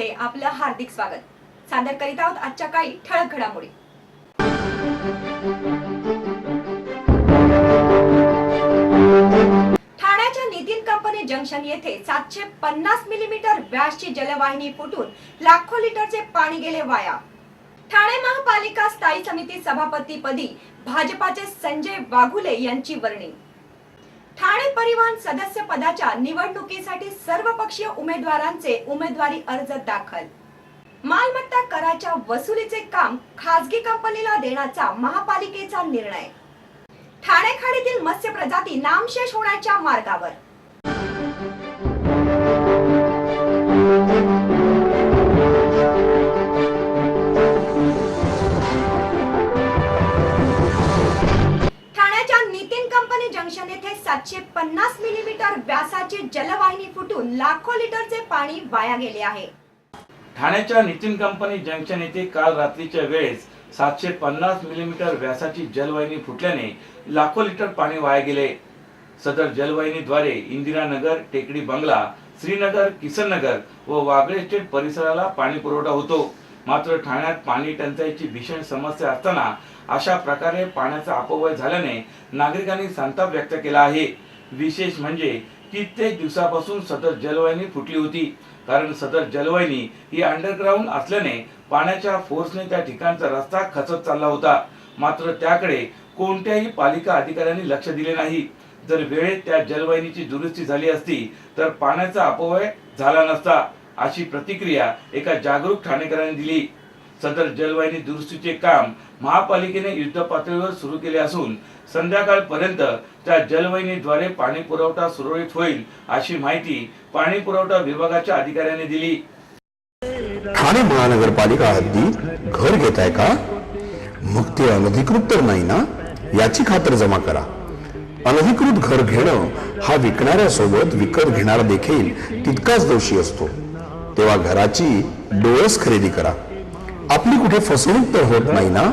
मध्ये आपलं हार्दिक स्वागत. सादर करीत आहोत आजच्या काही ठळक घडामोडी. ठाण्याच्या नितीन कंपनी जंक्शन येथे 750 मिलीमीटर व्यासची जलवाहिनी फुटून लाखो लिटरचे पाणी गेले वाया. ठाणे महापालिका स्थायी समिती सभापतीपदी भाजपाचे संजय वाघुले यांची वर्णी. ठाणे परिवहन सदस्य पदाच्या निवडणुकीसाठी सर्वपक्षीय उमेदवारांचे उमेदवारी अर्ज दाखल. मालमत्ता कराच्या वसुलीचे काम खासगी कंपनीला देण्याचा महापालिकेचा निर्णय. ठाणे खाडीतील मत्स्य प्रजाती नामशेष होण्याच्या मार्गावर. ठाण्याच्या नितीन कंपनी जंक्शन येथे 750 मिलीमीटर व्यासाची जलवाहिनी फुटून लाखो लिटरचे पाणी वाया गेले आहे. ठाण्याच्या नितीन कंपनी जंक्शन येथे काल रात्रीच्या वेळेस 750 मिलीमीटर व्यासाची जलवाहिनी फुटल्याने लाखो लिटर पाणी वाया गेले. सदर जलवाहिनीद्वारे इंदिरानगर, टेकडी बंगला, श्रीनगर, किसन नगर व वागळे एस्टेट परिसराला पाणी पुरवठा होतो. मात्र ठाण्यात पाणी टंचाईची भीषण समस्या असताना अशा प्रकारे पाण्याचा अपव्यय झाल्याने नागरिकांनी संताप व्यक्त केला आहे. विशेष म्हणजे कित्येक दिवसापासून सदर जलवाहिनी फुटली होती, कारण सदर जलवाहिनी ही अंडरग्राउंड असल्याने पाण्याच्या फोर्सने त्या ठिकाणचा रस्ता खचत चालला होता. मात्र त्याकडे कोणत्याही पालिका अधिकाऱ्यांनी लक्ष दिले नाही. जर वेळेत त्या जलवाहिनीची दुरुस्ती झाली असती तर पाण्याचा अपव्यय झाला नसता, अशी प्रतिक्रिया एका जागरूक ठाणेकरांनी दिली. सदर जलवाहिनी दुरुस्तीचे काम महापालिकेने युद्ध पातळीवर सुरू केले असून संध्याकाळपर्यंत त्या जलवाहिनीद्वारे पाणी पुरवठा सुरळीत होईल, अशी माहिती पाणी पुरवठा विभागाच्या अधिकाऱ्यांनी दिली. ठाणे महानगरपालिका हद्दीत घर घेताय का? मग ते अनधिकृत तर नाही ना, याची खातर जमा करा. अनधिकृत घर घेणं हा विकणाऱ्यासोबत विकत घेणारा देखील तितकाच दोषी असतो. तेव्हा घराची डोळस खरेदी करा. आपली कुठे फसवणूक तर होत नाही ना,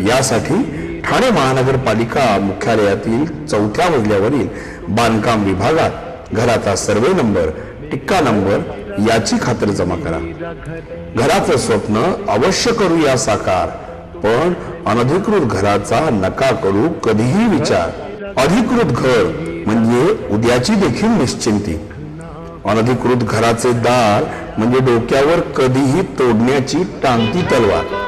यासाठी ठाणे महानगरपालिका मुख्यालयातील 4थ्या मजल्यावरील बांधकाम विभागात घराचा सर्वे नंबर, टिक्का नंबर याची खातर जमा करा. घराचं स्वप्न अवश्य करूया साकार, पण अनधिकृत घराचा नका करू कधीही विचार. अधिकृत घर म्हणजे उद्याची देखील निश्चिंती. अनधिकृत घराचे दार म्हणजे डोक्यावर कधीही तोडण्याची टांगती तलवार.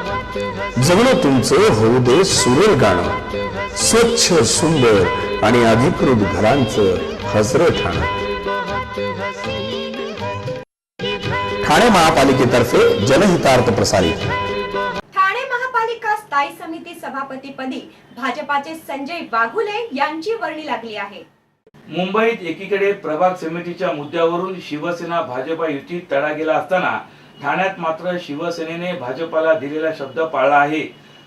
जगणं तुमचं होऊ दे सुरेल गाणं, स्वच्छ, सुंदर आणि अधिकृत घरांचं हजर ठाणं. ठाणे महापालिकेतर्फे जनहितार्थ प्रसारित. ठाणे महापालिका स्थायी समिती सभापतीपदी भाजपाचे संजय वाघुले यांची वर्णी लागली आहे. मुंबईत एकीकडे प्रभाग समितीच्या मुद्द्यावरून शिवसेना भाजपा युतीत तडा गेला असताना ठाण्यात मात्र शिवसेनेने भाजपाला दिलेला शब्द पाळला आहे.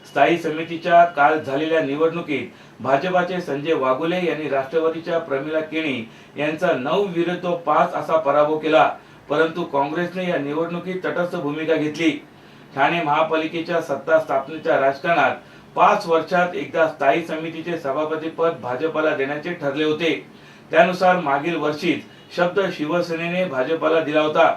स्थायी समितीच्या काल झालेल्या निवडणुकीत भाजपाचे संजय वाघुले यांनी राष्ट्रवादीच्या प्रमिला केणी यांचा 9-5 असा पराभव केला. परंतु काँग्रेसने या निवडणुकीत तटस्थ भूमिका घेतली. ठाणे महापालिकेच्या सत्ता स्थापनेच्या राजकारणात 5 वर्षात एकदा स्थायी समितीचे सभापती पद भाजपाला देण्याचे ठरले होते. त्यानुसार मागील वर्षीच शब्द शिवसेनेने भाजपाला दिला होता.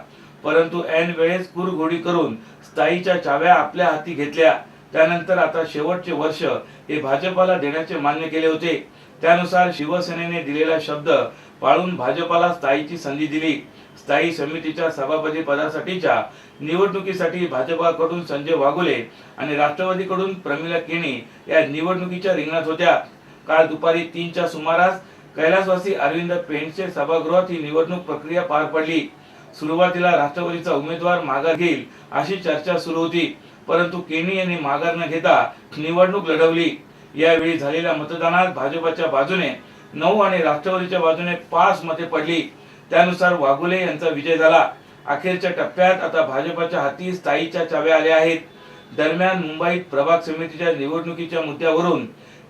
परंतु ऐन वेळेस कुरघोडी करून स्थायीच्या चाव्या आपल्या हाती घेतल्या. त्यानंतर आता शेवटचे वर्ष हे भाजपाला देण्याचे मान्य केले होते. त्यानुसार शिवसेनेने दिलेला शब्द पाळून भाजपाला स्थायीची संधी दिली. स्थायी समितीच्या सभापती पदासाठीच्या निवडणुकीसाठी भाजपाकडून संजय वाघुले आणि राष्ट्रवादीकडून प्रमिला केणी या निवडणुकीच्या रिंगणात होत्या. काल दुपारी 3च्या सुमारास कैलासवासी अरविंद पेंडसे सभागृहात ही निवडणूक प्रक्रिया पार पडली. सुरुवातीला राष्ट्रवादीचा उमेदवार माघार घेईल अशी चर्चा सुरू होती, परंतु केणी यांनी माघार न घेता निवडणूक लढवली. यावेळी झालेल्या मतदानात भाजपच्या बाजूने 9 आणि राष्ट्रवादीच्या बाजूने 5 मते पडली. त्यानुसार वाघुले यांचा विजय झाला. अखेरच्या टप्प्यात आता भाजपच्या हाती स्थायीच्या चाव्या आल्या आहेत. दरम्यान मुंबईत प्रभाग समितीच्या निवडणुकीच्या मुद्द्यावरून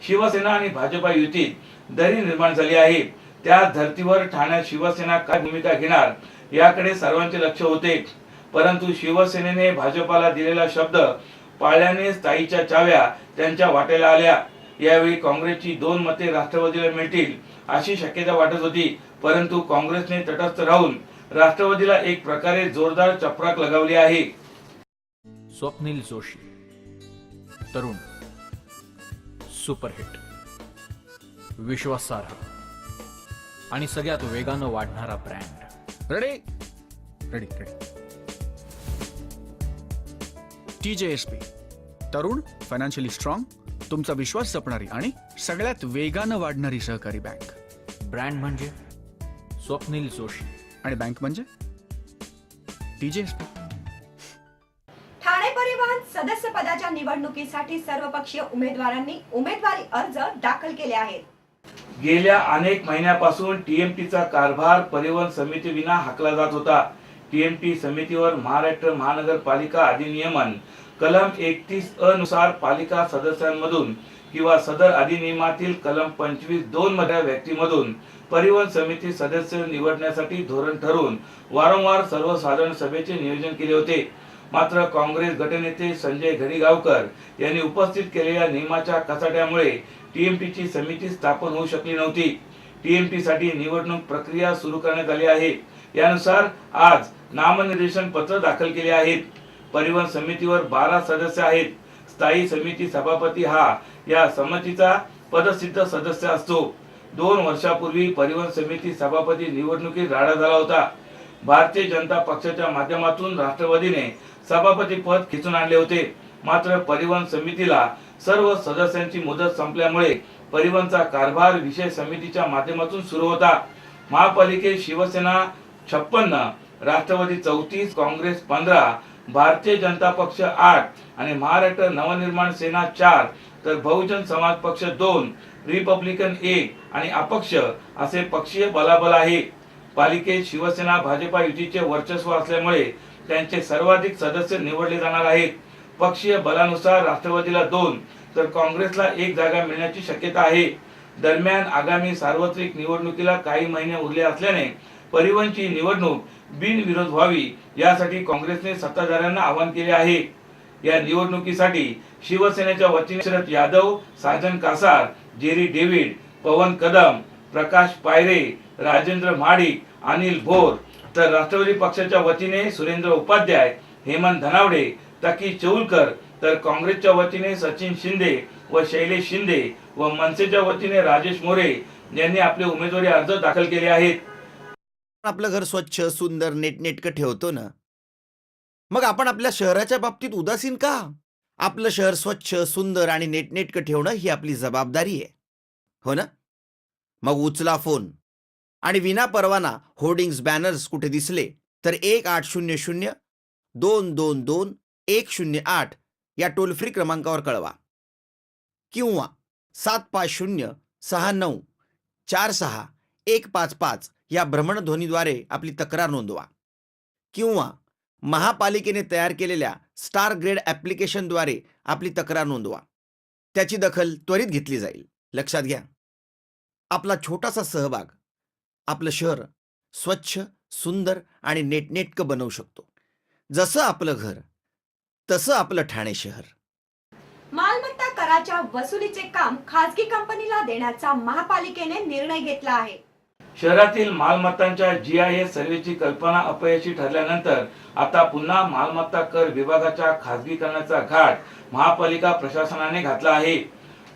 शिवसेना आणि भाजपा युतीत दरी निर्माण झाली आहे. त्या धर्तीवर ठाण्यात शिवसेना काय भूमिका घेणार याकडे सर्वांचे लक्ष होते. परंतु शिवसेनेने भाजपाला दिलेला शब्द पाळल्याने स्थायीच्या चाव्या त्यांच्या वाट्याला आल्या. यावेळी काँग्रेसची 2 मते राष्ट्रवादीला मिळतील अशी शक्यता वाटत होती, परंतु काँग्रेसने तटस्थ राहून राष्ट्रवादीला एक प्रकारे जोरदार चपराक लगावली आहे. स्वप्नील जोशी, तरुण, सुपरहिट, विश्वासार्ह आणि सगळ्यात वेगानं वाढणारा brand. Ready ready ready. TJSP, तरुण, फायनान्शियली स्ट्रॉंग, तुमचा विश्वास जपणारी आणि सगळ्यात वेगानं वाढणारी सहकारी बँक. ब्रँड म्हणजे स्वप्नील जोशी. आणि बँक म्हणजे TJSP. ठाणे परिवहन सदस्य पदाच्या निवडणुकीसाठी सर्वपक्षीय उमेदवारांनी उमेदवारी अर्ज दाखल केले आहेत. गेल्या अनेक महिन्यापासून टीएमटीचा कारभार परिवहन समितीविना हाकला जात होता. टीएमटी समितीवर महाराष्ट्र महानगरपालिका अधिनियमन कलम 31 नुसार पालिका सदस्यांमधून किंवा सदर अधिनियमातील कलम 25(2) मधल्या व्यक्तीमधून परिवहन समिती सदस्य निवडण्यासाठी धोरण ठरवून वारंवार सर्वसाधारण सभेचे नियोजन केले होते. मात्र काँग्रेस गटनेते संजय घरिगावकर यांनी उपस्थित केलेल्या नियमाच्या कचाट्यामुळे टीएमटीची समिती स्थापन होऊ शकली नव्हती. टीएमटी साठी निवडणूक प्रक्रिया सुरू करण्यात आली आहे. यानुसार आज नामनिर्देशन पत्र दाखल केले आहेत. परिवहन समितीवर 12 सदस्य आहेत. स्थायी समिती सभापती हा या समितीचा पदसिद्ध सदस्य असतो. 2 वर्षापूर्वी परिवहन समिती सभापती निवडणुकीत राडा झाला होता. भारतीय जनता पक्षाच्या माध्यमातून राष्ट्रवादीने सभापती पद खेचून आणले होते. मात्र परिवहन समितीला सर्व सदस्यांची मुदत संपल्यामुळे परिवहनचा कारभार विशेष समितीच्या माध्यमातून सुरू होता. महापालिकेत शिवसेना 56, राष्ट्रवादी 34, काँग्रेस 15, भारतीय जनता पक्ष 8 आणि महाराष्ट्र नवनिर्माण सेना 4 तर बहुजन समाज पक्ष 2, रिपब्लिकन 1 आणि अपक्ष असे पक्षीय बलाबल आहे. पालिकेत शिवसेना भाजपा युतीचे वर्चस्व असल्यामुळे त्यांचे सर्वाधिक सदस्य निवडले जाणार आहेत. पक्षीय बलानुसार राष्ट्रवादीला 2 तर काँग्रेसला 1 जागा मिळण्याची शक्यता आहे. दरम्यान आगामी सार्वत्रिक निवडणुकीला काही महिने उरले असल्याने परिवहनची निवडणूक बिनविरोध व्हावी यासाठी काँग्रेसने सत्ताधाऱ्यांना आवाहन केले आहे. या निवडणुकीसाठी शिवसेनेच्या वतीने शरद यादव, साजन कासार, जेरी डेव्हिड, पवन कदम, प्रकाश पायरे, राजेंद्र महाडिक, अनिल भोर तर राष्ट्रवादी पक्षाच्या वतीने सुरेंद्र उपाध्याय, हेमंत धनावडे, तकी चौलकर तर काँग्रेसच्या वतीने सचिन शिंदे व शैलेश शिंदे व मनसेच्या वतीने राजेश मोरे यांनी आपले उमेदवारी अर्ज दाखल केले आहेत. आपलं घर स्वच्छ, सुंदर, नेटनेटकं ठेवतो ना, मग आपण आपल्या शहराच्या बाबतीत उदासीन का? आपलं शहर स्वच्छ, सुंदर आणि नेटनेटकं ठेवणं ही आपली जबाबदारी आहे, हो ना? मग उचला फोन आणि विना परवाना होर्डिंग्स, बॅनर्स कुठे दिसले तर 1800-222-108 या टोल फ्री क्रमांकावर कळवा किंवा 75069464155 या भ्रमणध्वनीद्वारे आपली तक्रार नोंदवा किंवा महापालिकेने तयार केलेल्या स्टार ग्रेड ॲप्लिकेशनद्वारे आपली तक्रार नोंदवा. त्याची दखल त्वरित घेतली जाईल. लक्षात घ्या, आपला छोटासा सहभाग आपलं शहर स्वच्छ, सुंदर आणि नेटनेटकं बनवू शकतो. जसं आपलं घर तसं आपलं ठाणे शहर. मालमत्ता कराच्या वसुलीचे काम खासगी कंपनीला देण्याचा महापालिकेने निर्णय घेतला आहे. शहरातील मालमत्तांच्या GIS सर्वेची कल्पना अपयशी ठरल्यानंतर आता पुन्हा मालमत्ता कर विभागाच्या खासगीकरणाचा घाट महापालिका प्रशासनाने घातला आहे.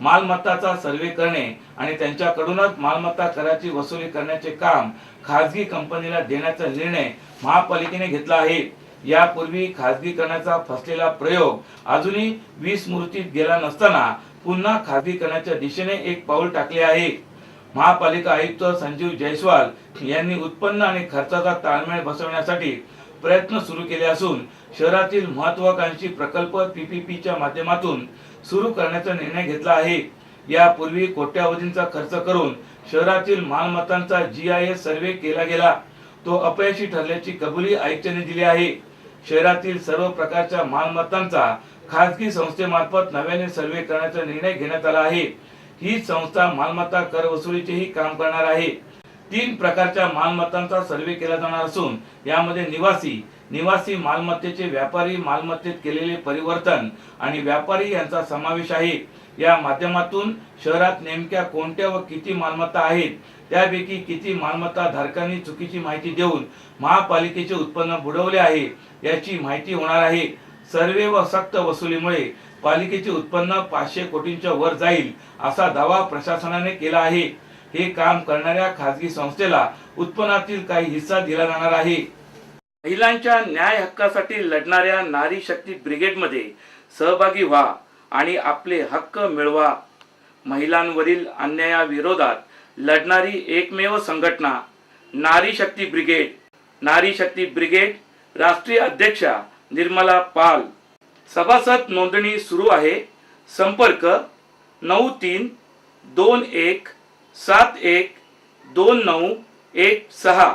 मालमत्ताचा सर्वे करणे आणि त्यांच्याकडूनच मालमत्ता कराची वसुली करण्याचे काम खासगी कंपनीला देण्याचा निर्णय महापालिकेने घेतला आहे. यापूर्वी खासगीकरणाचा फसलेला प्रयोग अजूनही विस्मृतीत गेला नसताना पुन्हा खासगीकरणाच्या दिशेने एक पाऊल टाकले आहे. महापालिका आयुक्त संजीव जयस्वाल यांनी उत्पन्न आणि खर्चाचा ताळमेळ बसवण्यासाठी प्रयत्न सुरू केले असून शहरातील महत्त्वाकांक्षी प्रकल्प PPPच्या माध्यमातून सुरू करण्याचा निर्णय घेतला आहे. यापूर्वी कोट्यावधींचा खर्च करून शहरातील मालमत्तांचा GIS सर्वे केला गेला. तो अपयशी ठरल्याची कबुली आयुक्तांनी दिली आहे. शहरातील सर्व प्रकारच्या मालमत्तांचा खासगी संस्थेमार्फत नव्याने सर्वे करण्याचा निर्णय घेण्यात आला आहे. ही संस्था मालमत्ता कर वसुलीचेही काम करणार आहे. 3 प्रकारच्या मालमत्तांचा सर्वे केला जाणार असून यामध्ये निवासी, निवासी मालमत्तेचे व्यापारी मालमत्तेत केलेले परिवर्तन आणि व्यापारी यांचा समावेश आहे. या माध्यमातून शहरात नेमक्या कोणत्या व किती मालमत्ता आहेत, त्यापैकी किती मालमत्ता धारकांनी चुकीची माहिती देऊन महापालिकेचे उत्पन्न बुडवले आहे याची माहिती होणार आहे. सर्वे व सक्त वसुलीमुळे पालिकेचे उत्पन्न 500 कोटींच्या वर जाईल असा दावा प्रशासनाने केला आहे. हे काम करणाऱ्या खासगी संस्थेला उत्पन्नातील काही हिस्सा दिला जाणार आहे. महिलांच्या न्याय हक्कासाठी लढणाऱ्या नारी शक्ती ब्रिगेडमध्ये सहभागी व्हा आणि आपले हक्क मिळवा. महिलांवरील अन्यायाविरोधात लढणारी एकमेव संघटना नारी शक्ती ब्रिगेड. नारी शक्ती ब्रिगेड राष्ट्रीय अध्यक्षा निर्मला पाल. सभासद नोंदणी सुरू आहे. संपर्क 9321712916.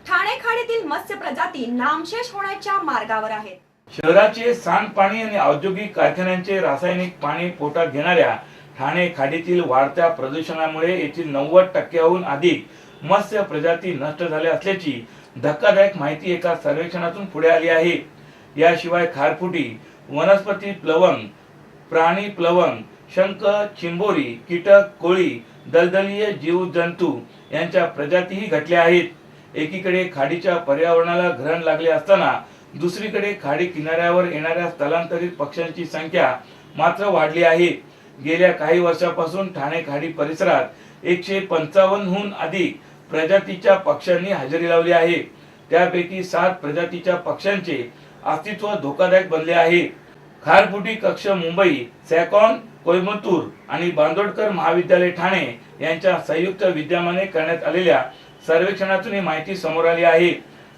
ठाणे खाडीतील मत्स्य प्रजाती नामशेष होण्याच्या मार्गावर आहेत. शहराचे सांडपाणी आणि औद्योगिक कारखान्यांचे रासायनिक पाणी पोटात घेणाऱ्या ठाणे खाडीतील वाढत्या प्रदूषणामुळे येथील 90% अधिक मत्स्य प्रजाती नष्ट झाल्या असल्याची धक्कादायक माहिती एका सर्वेक्षणातून पुढे आली आहे. याशिवाय खारफुटी, वनस्पती प्लवंग, प्राणी प्लवंग, शंख, चिंबोरी, कीटक, कोळी, दलदलीय जीवजंतू यांच्या प्रजातीही घटल्या आहेत. एकीकडे खाडीच्या पर्यावरणाला ग्रहण लागले असताना दुसरीकडे खाडी किनाऱ्यावर येणाऱ्या स्थलांतरित पक्ष्यांची संख्या मात्र वाढली आहे. गेल्या काही वर्षापासून ठाणे खाडी परिसरात 155 हून अधिक प्रजातीच्या पक्ष्यांनी हजेरी लावली आहे. त्यापैकी 7 प्रजातीच्या पक्ष्यांचे अस्तित्व धोकादायक बनले आहे. खारफुटी कक्ष मुंबई, सॅकॉन, कोयमतूर आणि बांदोडकर महाविद्यालय ठाणे यांच्या संयुक्त विद्यमाने करण्यात आलेल्या सर्वेक्षणातून ही माहिती समोर आली आहे.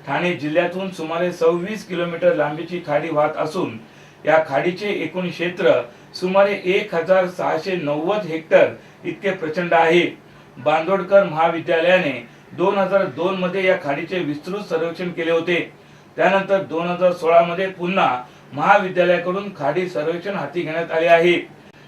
ठाणे जिल्ह्यातून सुमारे 26 किलोमीटर लांबीची खाडी वाहत असून या खाडीचे एकूण क्षेत्र सुमारे 1690 हेक्टर इतके प्रचंड आहे. बांदोडकर महाविद्यालयाने 2002 मध्ये या खाडीचे विस्तृत सर्वेक्षण केले होते. त्यानंतर 2016 मध्ये पुन्हा महाविद्यालयाकडून खाडी सर्वेक्षण हाती घेण्यात आले आहे.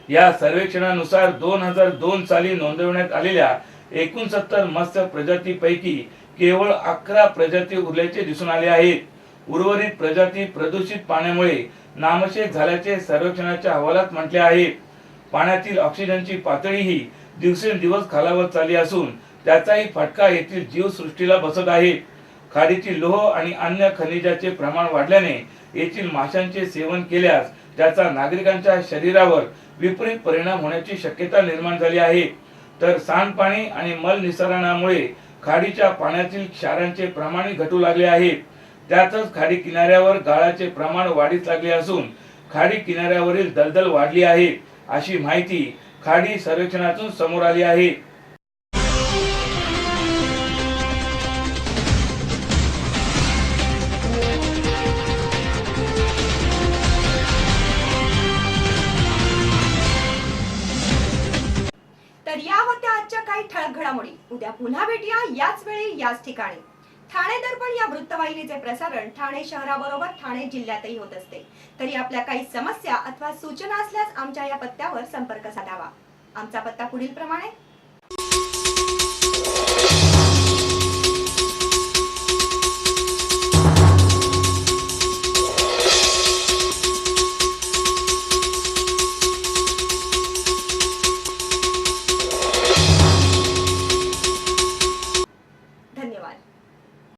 या सर्वेक्षणानुसार 2002 साली नोंदवण्यात आलेल्या 69 मत्स्य प्रजातीपैकी केवळ 11 प्रजाती उरल्याचे दिसून आले आहेत. उर्वरित प्रजाती प्रदूषित पाण्यामुळे नामशेष झाल्याचे सर्वेक्षणाच्या अहवालात म्हटले आहे. पाण्यातील ऑक्सिजनची पातळीही दिवसेंदिवस खालावत चालली असून त्याचाही फटका येथील जीवसृष्टीला बसत आहे. खाडीतील लोह आणि अन्य खनिजाचे प्रमाण वाढल्याने येथील माशांचे सेवन केल्यास त्याचा नागरिकांच्या शरीरावर विपरीत परिणाम होण्याची शक्यता निर्माण झाली आहे. तर सांडपाणी आणि मल निसरणामुळे खाडीच्या पाण्यातील क्षारांचे प्रमाण घटू लागले आहे. त्यातच खाडी किनाऱ्यावर गाळाचे प्रमाण वाढीस लागले असून खाडी किनाऱ्यावरील दलदल वाढली आहे, अशी माहिती खाडी सर्वेक्षणातून समोर आली आहे. तर या होत्या आजच्या काही ठळक घडामोडी. उद्या पुन्हा भेटूया याच वेळी याच ठिकाणी. ठाणे दर्पण या वृत्तवाहिनीचे प्रसारण ठाणे शहराबरोबर ठाणे जिल्ह्यातही होत असते. तरी आपल्या काही समस्या अथवा सूचना असल्यास आमच्या या पत्त्यावर संपर्क साधावा. आमचा पत्ता पुढील प्रमाणे